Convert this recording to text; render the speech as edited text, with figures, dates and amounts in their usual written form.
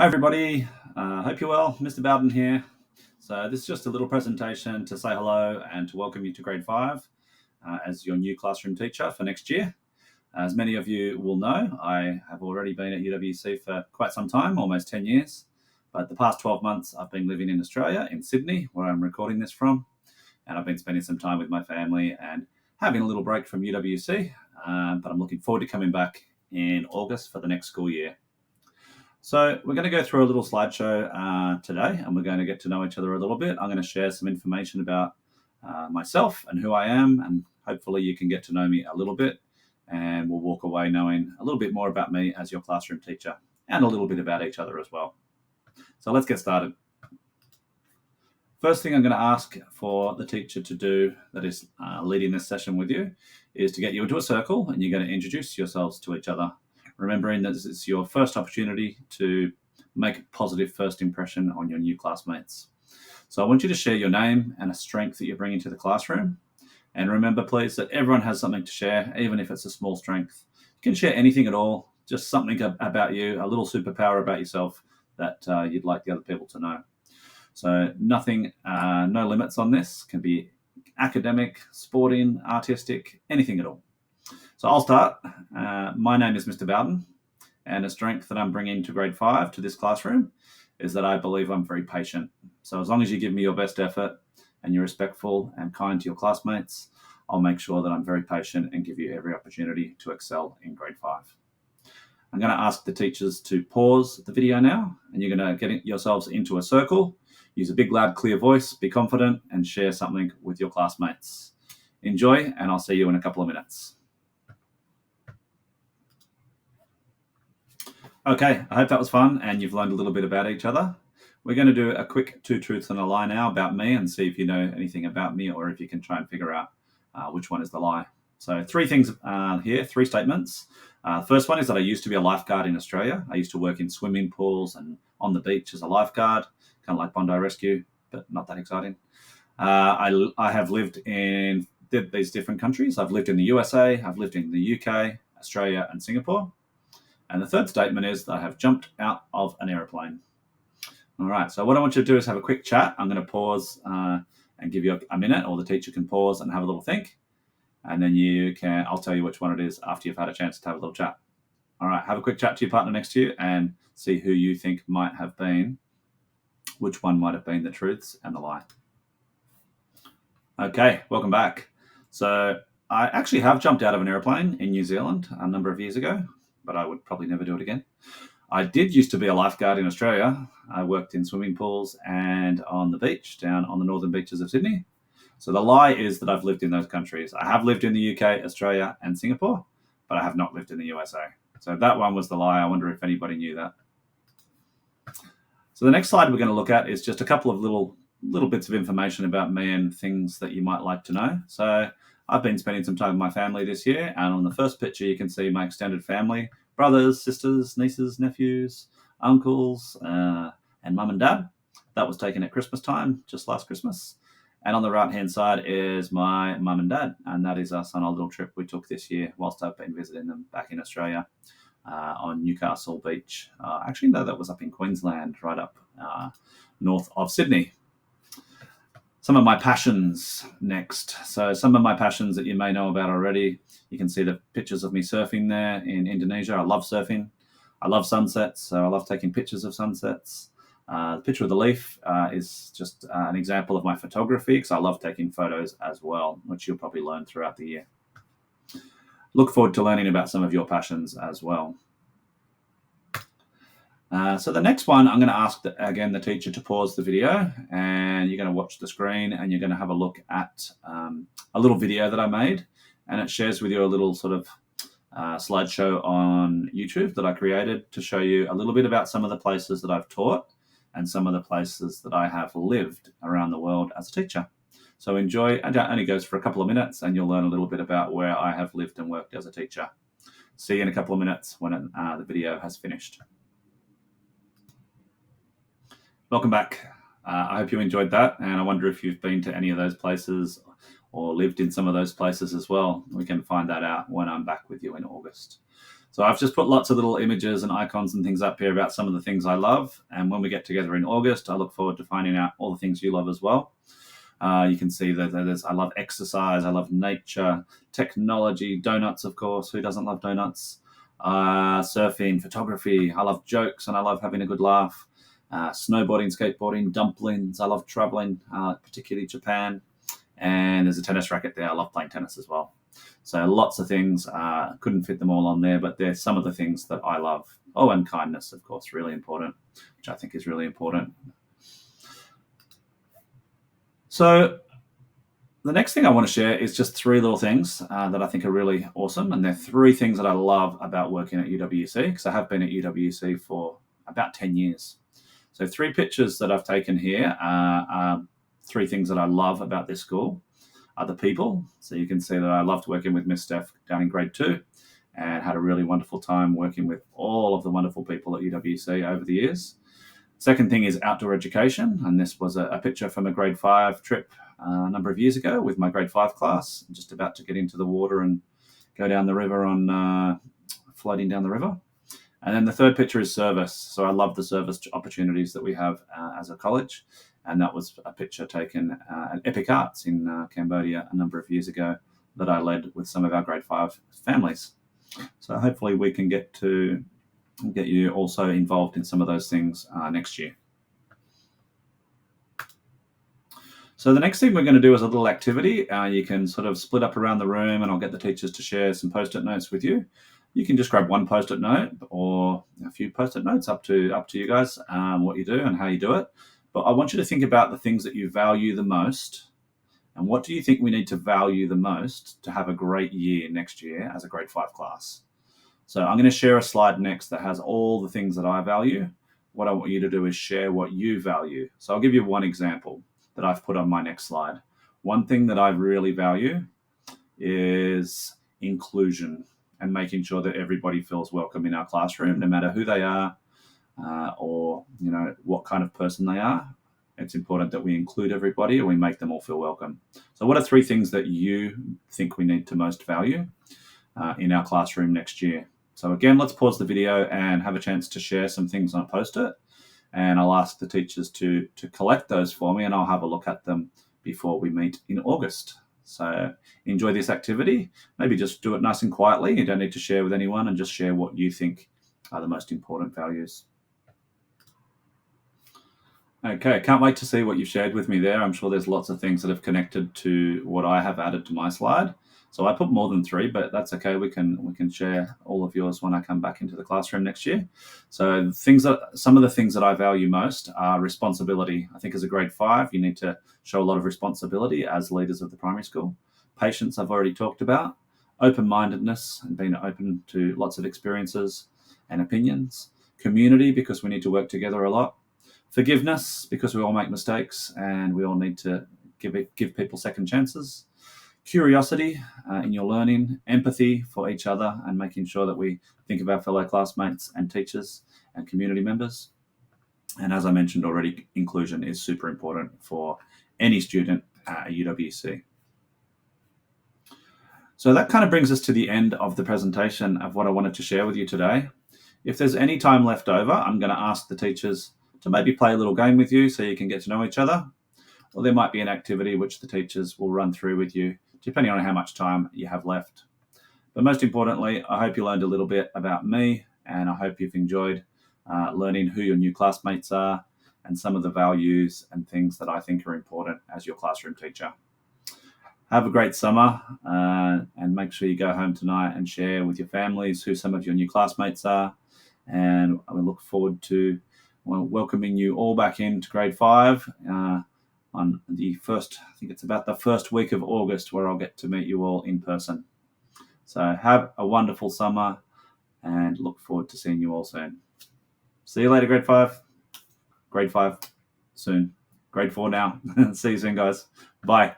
Hi, everybody. Hope you're well. Mr. Bowden here. So this is just a little presentation to say hello and to welcome you to grade 5 as your new classroom teacher for next year. As many of you will know, I have already been at UWC for quite some time, almost 10 years. But the past 12 months, I've been living in Australia, in Sydney, where I'm recording this from. And I've been spending some time with my family and having a little break from UWC. But I'm looking forward to coming back in August for the next school year. So we're going to go through a little slideshow today, and we're going to get to know each other a little bit. I'm going to share some information about myself and who I am, and hopefully you can get to know me a little bit, and we'll walk away knowing a little bit more about me as your classroom teacher and a little bit about each other as well. So let's get started. First thing I'm going to ask for the teacher to do that is leading this session with you is to get you into a circle, and you're going to introduce yourselves to each other, remembering that it's your first opportunity to make a positive first impression on your new classmates. So I want you to share your name and a strength that you're bringing to the classroom. And remember, please, that everyone has something to share, even if it's a small strength. You can share anything at all, just something about you, a little superpower about yourself that you'd like the other people to know. So nothing, no limits on this. Can be academic, sporting, artistic, anything at all. So I'll start. My name is Mr. Bowden, and a strength that I'm bringing to grade 5 to this classroom is that I believe I'm very patient. So as long as you give me your best effort and you're respectful and kind to your classmates, I'll make sure that I'm very patient and give you every opportunity to excel in grade 5. I'm going to ask the teachers to pause the video now, and you're going to get yourselves into a circle. Use a big, loud, clear voice, be confident, and share something with your classmates. Enjoy, and I'll see you in a couple of minutes. Okay, I hope that was fun and you've learned a little bit about each other. We're going to do a quick 2 truths and a lie now about me and see if you know anything about me or if you can try and figure out which one is the lie. So 3 things here, 3 statements. First one is that I used to be a lifeguard in Australia. I used to work in swimming pools and on the beach as a lifeguard, kind of like Bondi Rescue, but not that exciting. I have lived in these different countries. I've lived in the USA, I've lived in the UK, Australia, and Singapore. And the third statement is that I have jumped out of an aeroplane. All right, so what I want you to do is have a quick chat. I'm going to pause and give you a minute, or the teacher can pause and have a little think. And then I'll tell you which one it is after you've had a chance to have a little chat. All right, have a quick chat to your partner next to you and see who you think might have been, which one might have been the truths and the lie. Okay, welcome back. So I actually have jumped out of an aeroplane in New Zealand a number of years ago, but I would probably never do it again. I did used to be a lifeguard in Australia. I worked in swimming pools and on the beach down on the northern beaches of Sydney. So the lie is that I've lived in those countries. I have lived in the UK, Australia, and Singapore, but I have not lived in the USA. So that one was the lie. I wonder if anybody knew that. So the next slide we're going to look at is just a couple of little bits of information about me and things that you might like to know. So I've been spending some time with my family this year, and on the first picture you can see my extended family, brothers, sisters, nieces, nephews, uncles, and mum and dad. That was taken at Christmas time, just last Christmas. And on the right-hand side is my mum and dad, and that is us on our little trip we took this year whilst I've been visiting them back in Australia on Newcastle Beach. Actually, no, that was up in Queensland, right up north of Sydney. Some of my passions next. So some of my passions that you may know about already. You can see the pictures of me surfing there in Indonesia. I love surfing. I love sunsets, so I love taking pictures of sunsets. The picture of the leaf is just an example of my photography because I love taking photos as well, which you'll probably learn throughout the year. Look forward to learning about some of your passions as well. So the next one, I'm going to ask, the teacher to pause the video, and you're going to watch the screen and you're going to have a look at a little video that I made, and it shares with you a little sort of slideshow on YouTube that I created to show you a little bit about some of the places that I've taught and some of the places that I have lived around the world as a teacher. So enjoy, and it only goes for a couple of minutes, and you'll learn a little bit about where I have lived and worked as a teacher. See you in a couple of minutes when the video has finished. Welcome back. I hope you enjoyed that, and I wonder if you've been to any of those places or lived in some of those places as well. We can find that out when I'm back with you in August. So I've just put lots of little images and icons and things up here about some of the things I love. And when we get together in August, I look forward to finding out all the things you love as well. You can see that I love exercise, I love nature, technology, donuts, of course. Who doesn't love donuts? Surfing, photography. I love jokes and I love having a good laugh. Snowboarding, skateboarding, dumplings. I love traveling, particularly Japan. And there's a tennis racket there. I love playing tennis as well. So lots of things. Couldn't fit them all on there, but there's some of the things that I love. Oh, and kindness, of course, really important, which I think is really important. So the next thing I want to share is just 3 little things that I think are really awesome. And they're 3 things that I love about working at UWC, because I have been at UWC for about 10 years. So 3 pictures that I've taken here are 3 things that I love about this school. Are the people. So you can see that I loved working with Miss Steph down in grade 2 and had a really wonderful time working with all of the wonderful people at UWC over the years. Second thing is outdoor education. And this was a picture from a grade 5 trip a number of years ago with my grade 5 class, just about to get into the water and go down the river on floating down the river. And then the third picture is service. So I love the service opportunities that we have as a college. And that was a picture taken at Epic Arts in Cambodia a number of years ago that I led with some of our grade 5 families. So hopefully we can get you also involved in some of those things next year. So the next thing we're going to do is a little activity. You can sort of split up around the room and I'll get the teachers to share some Post-it notes with you. You can just grab one Post-it note or a few Post-it notes, up to you guys, what you do and how you do it. But I want you to think about the things that you value the most. And what do you think we need to value the most to have a great year next year as a grade 5 class? So I'm going to share a slide next that has all the things that I value. What I want you to do is share what you value. So I'll give you one example that I've put on my next slide. One thing that I really value is inclusion and making sure that everybody feels welcome in our classroom, no matter who they are, or what kind of person they are. It's important that we include everybody and we make them all feel welcome. So what are 3 things that you think we need to most value in our classroom next year? So again, let's pause the video and have a chance to share some things on a Post-it. And I'll ask the teachers to collect those for me and I'll have a look at them before we meet in August. So enjoy this activity. Maybe just do it nice and quietly. You don't need to share with anyone, and just share what you think are the most important values. Okay, can't wait to see what you've shared with me there. I'm sure there's lots of things that have connected to what I have added to my slide. So I put more than 3, but that's okay. We can share all of yours when I come back into the classroom next year. So some of the things that I value most are responsibility. I think as a grade 5, you need to show a lot of responsibility as leaders of the primary school. Patience, I've already talked about. Open-mindedness and being open to lots of experiences and opinions. Community, because we need to work together a lot. Forgiveness, because we all make mistakes and we all need to give people second chances. Curiosity in your learning. Empathy for each other and making sure that we think of our fellow classmates and teachers and community members. And as I mentioned already, inclusion is super important for any student at UWC. So that kind of brings us to the end of the presentation of what I wanted to share with you today. If there's any time left over, I'm going to ask the teachers to maybe play a little game with you so you can get to know each other. Or there might be an activity which the teachers will run through with you, depending on how much time you have left. But most importantly, I hope you learned a little bit about me, and I hope you've enjoyed learning who your new classmates are and some of the values and things that I think are important as your classroom teacher. Have a great summer, and make sure you go home tonight and share with your families who some of your new classmates are. And I look forward to welcoming you all back into grade 5 on the first, I think it's about the first week of August, where I'll get to meet you all in person. So have a wonderful summer and look forward to seeing you all soon. See you later, grade 5. Grade 5 soon. Grade 4 now. See you soon, guys. Bye.